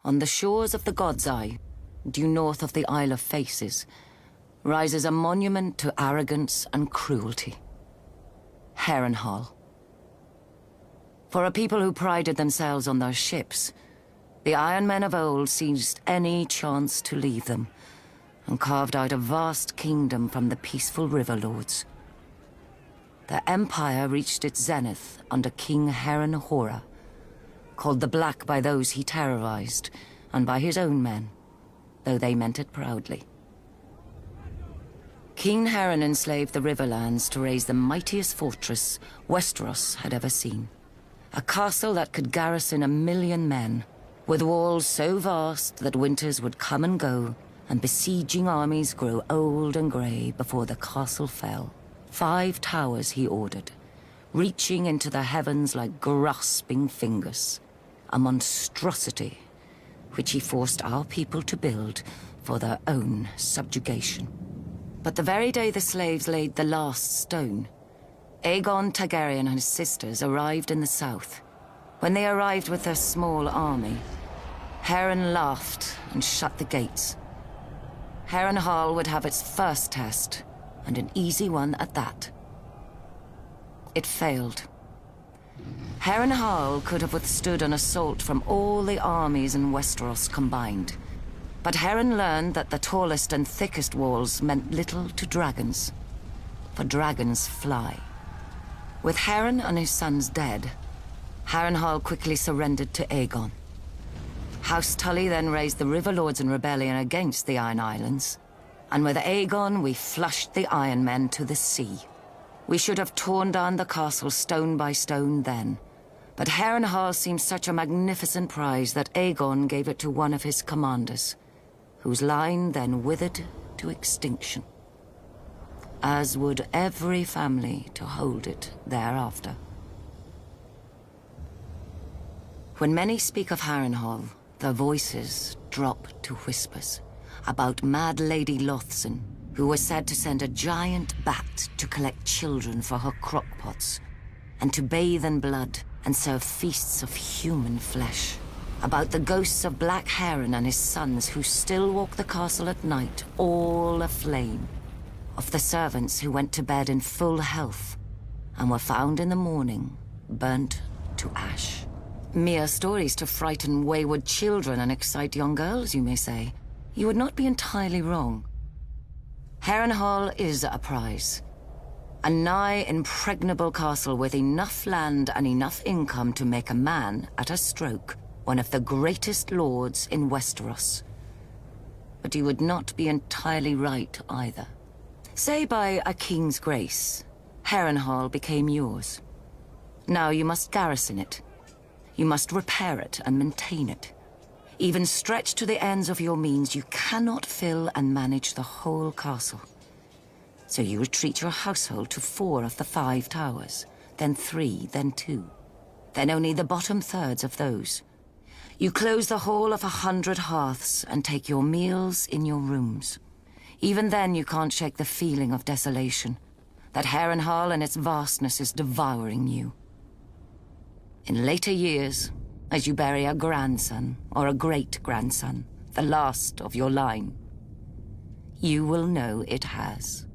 On the shores of the God's Eye, due north of the Isle of Faces, rises a monument to arrogance and cruelty. Harrenhall. For a people who prided themselves on their ships, the Iron Men of old seized any chance to leave them, and carved out a vast kingdom from the peaceful river lords. The empire reached its zenith under King Harrenhall, called the Black by those he terrorized, and by his own men, though they meant it proudly. King Harren enslaved the Riverlands to raise the mightiest fortress Westeros had ever seen. A castle that could garrison 1,000,000 men, with walls so vast that winters would come and go, and besieging armies grow old and grey before the castle fell. 5 towers he ordered, reaching into the heavens like grasping fingers. A monstrosity which he forced our people to build for their own subjugation. But the very day the slaves laid the last stone, Aegon Targaryen and his sisters arrived in the south. When they arrived with their small army, Harren laughed and shut the gates. Harrenhal would have its first test, and an easy one at that. It failed. Harrenhal could have withstood an assault from all the armies in Westeros combined. But Harren learned that the tallest and thickest walls meant little to dragons, for dragons fly. With Harren and his sons dead, Harrenhal quickly surrendered to Aegon. House Tully then raised the River Lords in rebellion against the Iron Islands, and with Aegon we flushed the Iron Men to the sea. We should have torn down the castle stone by stone then, but Harrenhal seemed such a magnificent prize that Aegon gave it to one of his commanders, whose line then withered to extinction, as would every family to hold it thereafter. When many speak of Harrenhal, their voices drop to whispers about Mad Lady Lothson, who was said to send a giant bat to collect children for her crockpots, and to bathe in blood and serve feasts of human flesh. About the ghosts of Black Harren and his sons who still walk the castle at night, all aflame. Of the servants who went to bed in full health, and were found in the morning, burnt to ash. Mere stories to frighten wayward children and excite young girls, you may say. You would not be entirely wrong. Harrenhal is a prize. A nigh impregnable castle with enough land and enough income to make a man, at a stroke, one of the greatest lords in Westeros. But you would not be entirely right either. Say by a king's grace, Harrenhal became yours. Now you must garrison it. You must repair it and maintain it. Even stretched to the ends of your means, you cannot fill and manage the whole castle. So you retreat your household to 4 of the 5 towers, then 3, then 2, then only the bottom thirds of those. You close the whole of 100 hearths and take your meals in your rooms. Even then you can't shake the feeling of desolation, that Harrenhal and its vastness is devouring you. In later years, as you bury a grandson or a great-grandson, the last of your line, you will know it has.